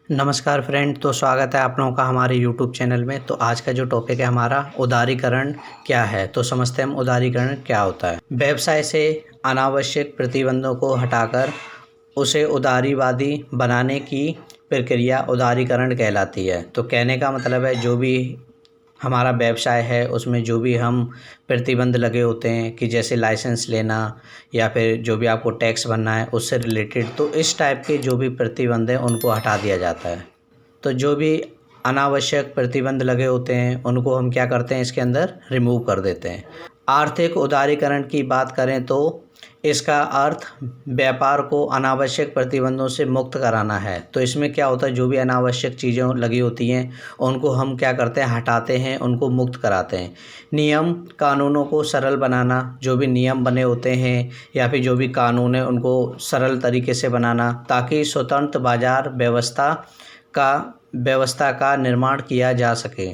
नमस्कार फ्रेंड। तो स्वागत है आप लोगों का हमारे यूट्यूब चैनल में। तो आज का जो टॉपिक है हमारा उदारीकरण क्या है। तो समझते हैं हम उदारीकरण क्या होता है। व्यवसाय से अनावश्यक प्रतिबंधों को हटाकर उसे उदारीवादी बनाने की प्रक्रिया उदारीकरण कहलाती है। तो कहने का मतलब है जो भी हमारा व्यवसाय है उसमें जो भी हम प्रतिबंध लगे होते हैं कि जैसे लाइसेंस लेना या फिर जो भी आपको टैक्स भरना है उससे रिलेटेड, तो इस टाइप के जो भी प्रतिबंध हैं उनको हटा दिया जाता है। तो जो भी अनावश्यक प्रतिबंध लगे होते हैं उनको हम क्या करते हैं, इसके अंदर रिमूव कर देते हैं। आर्थिक उदारीकरण की बात करें तो इसका अर्थ व्यापार को अनावश्यक प्रतिबंधों से मुक्त कराना है। तो इसमें क्या होता है, जो भी अनावश्यक चीज़ें लगी होती हैं उनको हम क्या करते हैं, हटाते हैं, उनको मुक्त कराते हैं। नियम कानूनों को सरल बनाना, जो भी नियम बने होते हैं या फिर जो भी कानून है उनको सरल तरीके से बनाना ताकि स्वतंत्र बाजार व्यवस्था का निर्माण किया जा सके।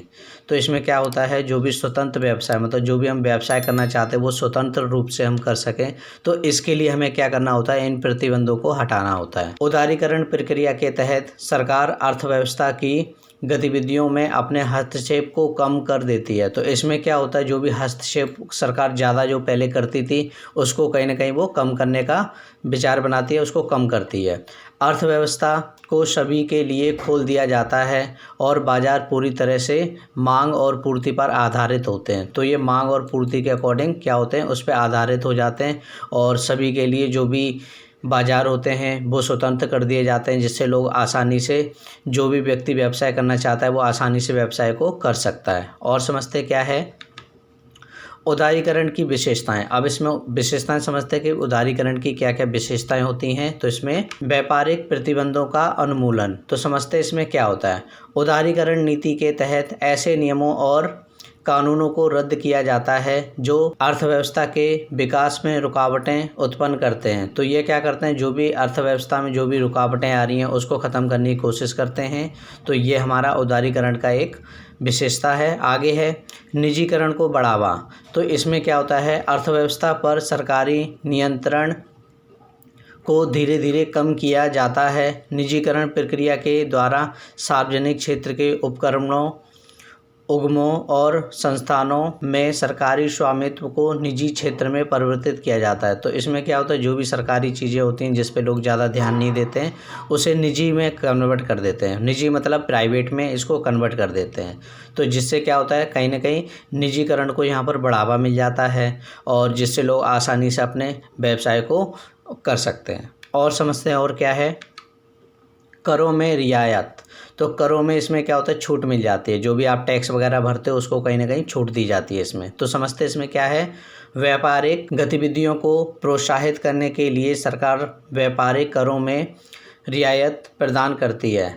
तो इसमें क्या होता है, जो भी स्वतंत्र व्यवसाय मतलब जो भी हम व्यवसाय करना चाहते हैं वो स्वतंत्र रूप से हम कर सकें। तो इसके लिए हमें क्या करना होता है, इन प्रतिबंधों को हटाना होता है। उदारीकरण प्रक्रिया के तहत सरकार अर्थव्यवस्था की गतिविधियों में अपने हस्तक्षेप को कम कर देती है। तो इसमें क्या होता है, जो भी हस्तक्षेप सरकार ज़्यादा जो पहले करती थी उसको कहीं ना कहीं वो कम करने का विचार बनाती है, उसको कम करती है। अर्थव्यवस्था को सभी के लिए खोल दिया जाता है और बाजार पूरी तरह से मांग और पूर्ति पर आधारित होते हैं। तो ये मांग और पूर्ति के अकॉर्डिंग क्या होते हैं, उस पर आधारित हो जाते हैं और सभी के लिए जो भी बाज़ार होते हैं वो स्वतंत्र कर दिए जाते हैं, जिससे लोग आसानी से, जो भी व्यक्ति व्यवसाय करना चाहता है वो आसानी से व्यवसाय को कर सकता है। और समझते क्या है उदारीकरण की विशेषताएं। अब इसमें विशेषताएं समझते हैं कि उदारीकरण की क्या क्या विशेषताएं होती हैं। तो इसमें व्यापारिक प्रतिबंधों का उन्मूलन। तो समझते हैं इसमें क्या होता है। उदारीकरण नीति के तहत ऐसे नियमों और कानूनों को रद्द किया जाता है जो अर्थव्यवस्था के विकास में रुकावटें उत्पन्न करते हैं। तो ये क्या करते हैं, जो भी अर्थव्यवस्था में जो भी रुकावटें आ रही हैं उसको ख़त्म करने की कोशिश करते हैं। तो ये हमारा उदारीकरण का एक विशेषता है। आगे है निजीकरण को बढ़ावा। तो इसमें क्या होता है, अर्थव्यवस्था पर सरकारी नियंत्रण को धीरे धीरे कम किया जाता है। निजीकरण प्रक्रिया के द्वारा सार्वजनिक क्षेत्र के उपक्रमों, उद्यमों और संस्थानों में सरकारी स्वामित्व को निजी क्षेत्र में परिवर्तित किया जाता है। तो इसमें क्या होता है, जो भी सरकारी चीज़ें होती हैं जिस पे लोग ज़्यादा ध्यान नहीं देते हैं उसे निजी में कन्वर्ट कर देते हैं। निजी मतलब प्राइवेट में इसको कन्वर्ट कर देते हैं। तो जिससे क्या होता है, कहीं ना कहीं निजीकरण को यहाँ पर बढ़ावा मिल जाता है और जिससे लोग आसानी से अपने व्यवसाय को कर सकते हैं। और समझते हैं और क्या है, करों में रियायत। तो करों में इसमें क्या होता है, छूट मिल जाती है। जो भी आप टैक्स वगैरह भरते हो उसको कहीं ना कहीं छूट दी जाती है इसमें। तो समझते हैं इसमें क्या है, व्यापारिक गतिविधियों को प्रोत्साहित करने के लिए सरकार व्यापारिक करों में रियायत प्रदान करती है।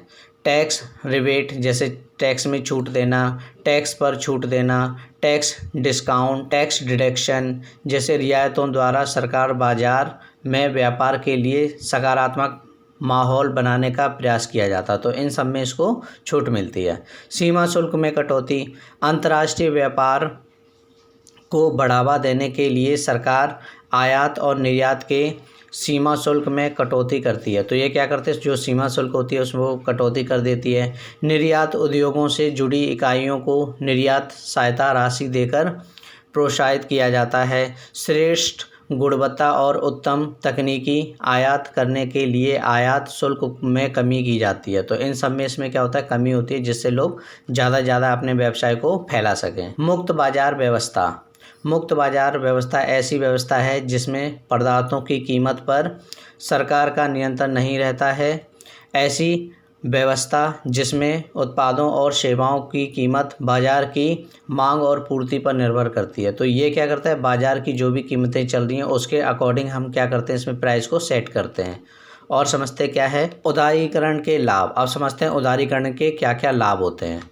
टैक्स रिबेट, जैसे टैक्स में छूट देना, टैक्स पर छूट देना, टैक्स डिस्काउंट, टैक्स डिडक्शन जैसे रियायतों द्वारा सरकार बाजार में व्यापार के लिए सकारात्मक माहौल बनाने का प्रयास किया जाता। तो इन सब में इसको छूट मिलती है। सीमा शुल्क में कटौती। अंतर्राष्ट्रीय व्यापार को बढ़ावा देने के लिए सरकार आयात और निर्यात के सीमा शुल्क में कटौती करती है। तो ये क्या करते हैं, जो सीमा शुल्क होती है उसमें कटौती कर देती है। निर्यात उद्योगों से जुड़ी इकाइयों को निर्यात सहायता राशि देकर प्रोत्साहित किया जाता है। श्रेष्ठ गुणवत्ता और उत्तम तकनीकी आयात करने के लिए आयात शुल्क में कमी की जाती है। तो इन सब में इसमें क्या होता है, कमी होती है, जिससे लोग ज़्यादा से ज़्यादा अपने व्यवसाय को फैला सकें। मुक्त बाजार व्यवस्था। मुक्त बाजार व्यवस्था ऐसी व्यवस्था है जिसमें पदार्थों की कीमत पर सरकार का नियंत्रण नहीं रहता है। ऐसी व्यवस्था जिसमें उत्पादों और सेवाओं की कीमत बाज़ार की मांग और पूर्ति पर निर्भर करती है। तो ये क्या करता है, बाज़ार की जो भी कीमतें चल रही हैं उसके अकॉर्डिंग हम क्या करते हैं, इसमें प्राइस को सेट करते हैं। और समझते क्या है उदारीकरण के लाभ। अब समझते हैं उदारीकरण के क्या क्या लाभ होते हैं।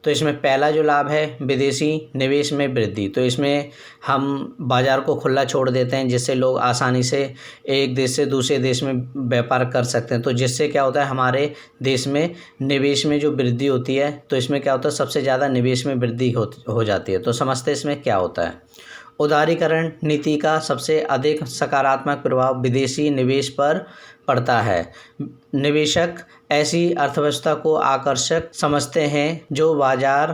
तो इसमें पहला जो लाभ है, विदेशी निवेश में वृद्धि। तो इसमें हम बाज़ार को खुला छोड़ देते हैं जिससे लोग आसानी से एक देश से दूसरे देश में व्यापार कर सकते हैं। तो जिससे क्या होता है, हमारे देश में निवेश में जो वृद्धि होती है, तो इसमें क्या होता है, सबसे ज़्यादा निवेश में वृद्धि हो जाती है। तो समझते इसमें क्या होता है। उदारीकरण नीति का सबसे अधिक सकारात्मक प्रभाव विदेशी निवेश पर पड़ता है। निवेशक ऐसी अर्थव्यवस्था को आकर्षक समझते हैं जो बाजार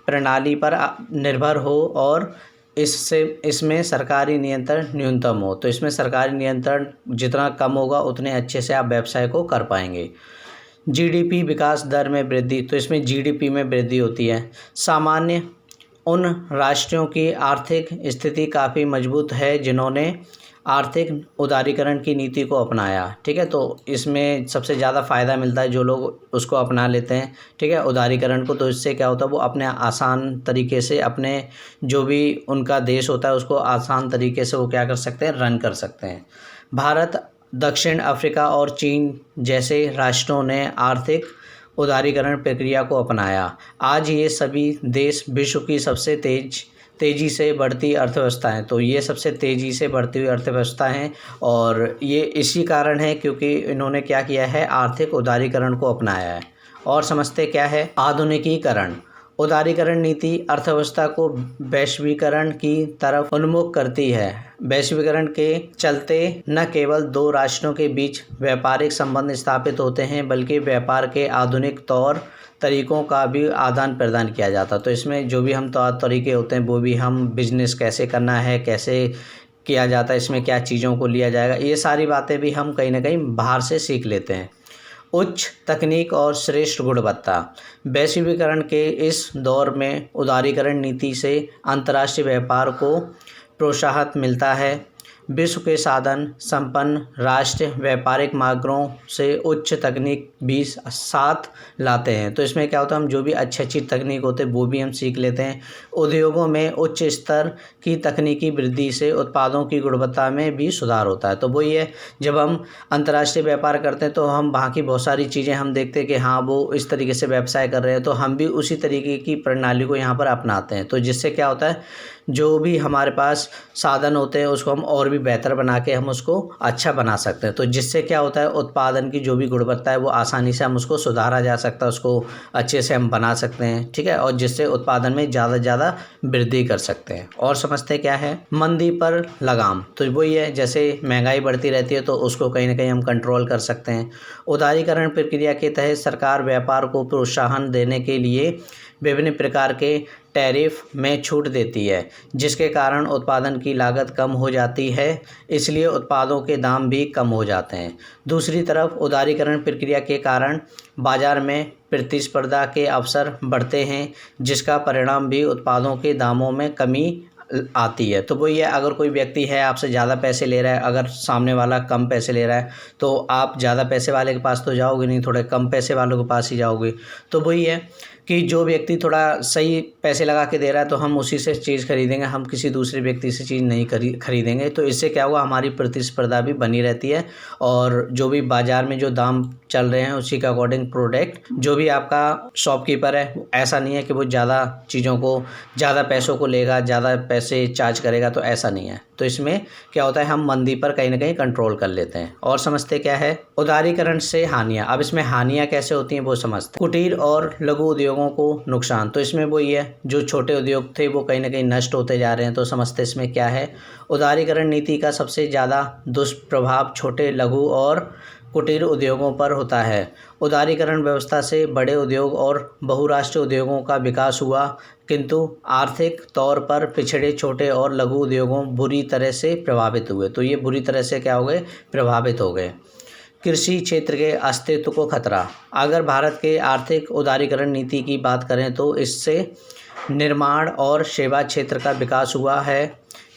प्रणाली पर निर्भर हो और इसमें सरकारी नियंत्रण न्यूनतम हो। तो इसमें सरकारी नियंत्रण जितना कम होगा उतने अच्छे से आप व्यवसाय को कर पाएंगे। जीडीपी विकास दर में वृद्धि, तो इसमें जीडीपी में वृद्धि होती है। सामान्य उन राष्ट्रों की आर्थिक स्थिति काफ़ी मजबूत है जिन्होंने आर्थिक उदारीकरण की नीति को अपनाया। ठीक है, तो इसमें सबसे ज़्यादा फ़ायदा मिलता है जो लोग उसको अपना लेते हैं। ठीक है, उदारीकरण को। तो इससे क्या होता है, वो अपने आसान तरीके से अपने जो भी उनका देश होता है उसको आसान तरीके से वो क्या कर सकते हैं, रन कर सकते हैं। भारत, दक्षिण अफ्रीका और चीन जैसे राष्ट्रों ने आर्थिक उदारीकरण प्रक्रिया को अपनाया। आज ये सभी देश विश्व की सबसे तेज़ी से बढ़ती अर्थव्यवस्था हैं। तो ये सबसे तेज़ी से बढ़ती हुई अर्थव्यवस्था हैं और ये इसी कारण है क्योंकि इन्होंने क्या किया है, आर्थिक उदारीकरण को अपनाया है। और समझते क्या है, आधुनिकीकरण। उदारीकरण नीति अर्थव्यवस्था को वैश्वीकरण की तरफ उन्मुख करती है। वैश्वीकरण के चलते न केवल दो राष्ट्रों के बीच व्यापारिक संबंध स्थापित होते हैं बल्कि व्यापार के आधुनिक तौर तरीक़ों का भी आदान प्रदान किया जाता है। तो इसमें जो भी हम तौर तरीके होते हैं वो भी, हम बिज़नेस कैसे करना है, कैसे किया जाता है, इसमें क्या चीज़ों को लिया जाएगा, ये सारी बातें भी हम कहीं ना कहीं बाहर से सीख लेते हैं। उच्च तकनीक और श्रेष्ठ गुणवत्ता। वैश्वीकरण के इस दौर में उदारीकरण नीति से अंतर्राष्ट्रीय व्यापार को प्रोत्साहन मिलता है। विश्व के साधन संपन्न राष्ट्र व्यापारिक मार्गों से उच्च तकनीक भी साथ लाते हैं। तो इसमें क्या होता है, हम जो भी अच्छी तकनीक होते हैं वो भी हम सीख लेते हैं। उद्योगों में उच्च स्तर की तकनीकी वृद्धि से उत्पादों की गुणवत्ता में भी सुधार होता है। तो वही है, जब हम अंतर्राष्ट्रीय व्यापार करते हैं तो हम वहाँ की बहुत सारी चीज़ें हम देखते हैं कि हाँ वो इस तरीके से व्यवसाय कर रहे हैं, तो हम भी उसी तरीके की प्रणाली को यहाँ पर अपनाते हैं। तो जिससे क्या होता है, जो भी हमारे पास साधन होते हैं उसको हम और भी बेहतर बना के हम उसको अच्छा बना सकते हैं। तो जिससे क्या होता है, उत्पादन की जो भी गुणवत्ता है वो आसानी से हम उसको सुधारा जा सकता है, उसको अच्छे से हम बना सकते हैं। ठीक है, और जिससे उत्पादन में ज़्यादा वृद्धि कर सकते हैं। और समझते क्या है, मंदी पर लगाम। तो वही है, जैसे महंगाई बढ़ती रहती है तो उसको कहीं ना कहीं हम कंट्रोल कर सकते हैं। उदारीकरण प्रक्रिया के तहत सरकार व्यापार को प्रोत्साहन देने के लिए विभिन्न प्रकार के टैरिफ में छूट देती है, जिसके कारण उत्पादन की लागत कम हो जाती है, इसलिए उत्पादों के दाम भी कम हो जाते हैं। दूसरी तरफ उदारीकरण प्रक्रिया के कारण बाजार में प्रतिस्पर्धा के अवसर बढ़ते हैं, जिसका परिणाम भी उत्पादों के दामों में कमी आती है। तो वही है, अगर कोई व्यक्ति है आपसे ज़्यादा पैसे ले रहा है, अगर सामने वाला कम पैसे ले रहा है तो आप ज़्यादा पैसे वाले के पास तो जाओगे नहीं, थोड़े कम पैसे वालों के पास ही जाओगे। तो वही है कि जो व्यक्ति थोड़ा सही पैसे लगा के दे रहा है तो हम उसी से चीज़ खरीदेंगे, हम किसी दूसरे व्यक्ति से चीज़ नहीं खरीदेंगे। तो इससे क्या होगा, हमारी प्रतिस्पर्धा भी बनी रहती है और जो भी बाज़ार में जो दाम चल रहे हैं उसी के अकॉर्डिंग प्रोडक्ट जो भी आपका शॉपकीपर है, ऐसा नहीं है कि वो ज़्यादा चीज़ों को, ज़्यादा पैसों को लेगा, ज़्यादा पैसे चार्ज करेगा, तो ऐसा नहीं है। तो इसमें क्या होता है, हम मंदी पर कहीं ना कहीं कंट्रोल कर लेते हैं। और समझते क्या है, उदारीकरण से हानियाँ। अब इसमें हानियाँ कैसे होती हैं वो समझते हैं। कुटीर और लघु उद्योगों को नुकसान। तो इसमें वही है, जो छोटे उद्योग थे वो कहीं ना कहीं नष्ट होते जा रहे हैं। तो समझते इसमें क्या है, उदारीकरण नीति का सबसे ज़्यादा दुष्प्रभाव छोटे, लघु और कुटीर उद्योगों पर होता है। उदारीकरण व्यवस्था से बड़े उद्योग और बहुराष्ट्रीय उद्योगों का विकास हुआ, किंतु आर्थिक तौर पर पिछड़े छोटे और लघु उद्योगों बुरी तरह से प्रभावित हुए। तो ये बुरी तरह से क्या हो गए, प्रभावित हो गए। कृषि क्षेत्र के अस्तित्व को खतरा। अगर भारत के आर्थिक उदारीकरण नीति की बात करें तो इससे निर्माण और सेवा क्षेत्र का विकास हुआ है,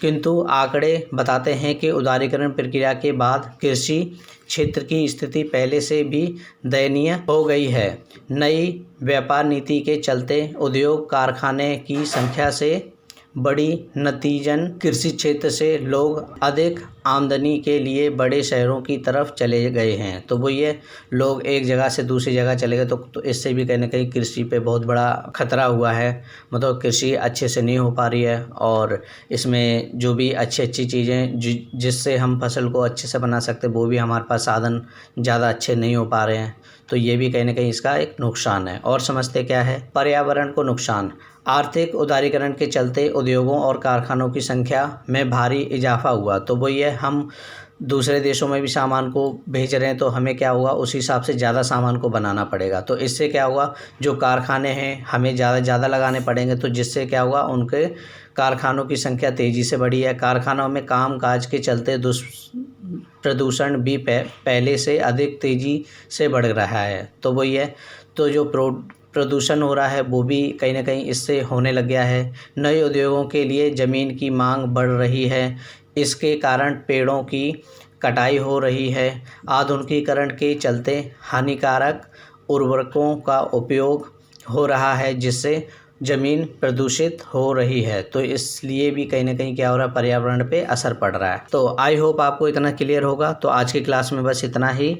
किंतु आंकड़े बताते हैं कि उदारीकरण प्रक्रिया के बाद कृषि क्षेत्र की स्थिति पहले से भी दयनीय हो गई है। नई व्यापार नीति के चलते उद्योग कारखाने की संख्या से बड़ी, नतीजन कृषि क्षेत्र से लोग अधिक आमदनी के लिए बड़े शहरों की तरफ चले गए हैं। तो वो ये लोग एक जगह से दूसरी जगह चले गए, तो इससे भी कहीं न कहीं कृषि पे बहुत बड़ा खतरा हुआ है। मतलब कृषि अच्छे से नहीं हो पा रही है और इसमें जो भी अच्छी चीज़ें जिससे हम फसल को अच्छे से बना सकते हैं, वो भी हमारे पास साधन ज़्यादा अच्छे नहीं हो पा रहे हैं। तो ये भी कहीं न कहीं इसका एक नुकसान है। और समझते क्या है, पर्यावरण को नुकसान। आर्थिक उदारीकरण के चलते उद्योगों और कारखानों की संख्या में भारी इजाफा हुआ। तो वो ये हम दूसरे देशों में भी सामान को भेज रहे हैं, तो हमें क्या होगा, उस हिसाब से ज़्यादा सामान को बनाना पड़ेगा। तो इससे क्या होगा, जो कारखाने हैं हमें ज़्यादा लगाने पड़ेंगे, तो जिससे क्या होगा, उनके कारखानों की संख्या तेज़ी से बढ़ी है। कारखानों में काम काज के चलते प्रदूषण भी पहले से अधिक तेज़ी से बढ़ रहा है। तो वही है, तो जो प्रदूषण हो रहा है वो भी कहीं न कहीं इससे होने लग गया है। नए उद्योगों के लिए ज़मीन की मांग बढ़ रही है। इसके कारण पेड़ों की कटाई हो रही है। आधुनिकीकरण के चलते हानिकारक उर्वरकों का उपयोग हो रहा है, जिससे ज़मीन प्रदूषित हो रही है। तो इसलिए भी कहीं न कहीं क्या हो रहा है, पर्यावरण पे असर पड़ रहा है। तो आई होप आपको इतना क्लियर होगा। तो आज की क्लास में बस इतना ही।